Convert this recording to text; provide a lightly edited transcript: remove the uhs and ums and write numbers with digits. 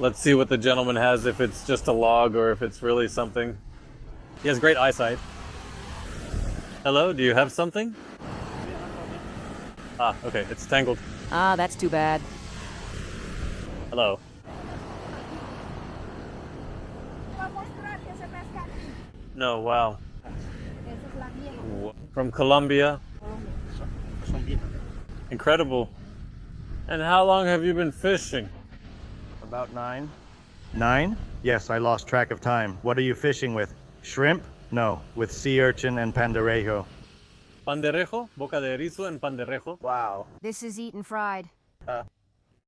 Let's see what the gentleman has, if it's just a log or if it's really something. He has great eyesight. Hello, do you have something? Ah, okay, it's tangled. Ah, that's too bad. Hello. No, wow. From Colombia. Incredible. And how long have you been fishing? About 9. 9? Yes, I lost track of time. What are you fishing with? Shrimp? No, with sea urchin and panderejo. Panderejo, boca de erizo and panderejo. Wow. This is eaten fried.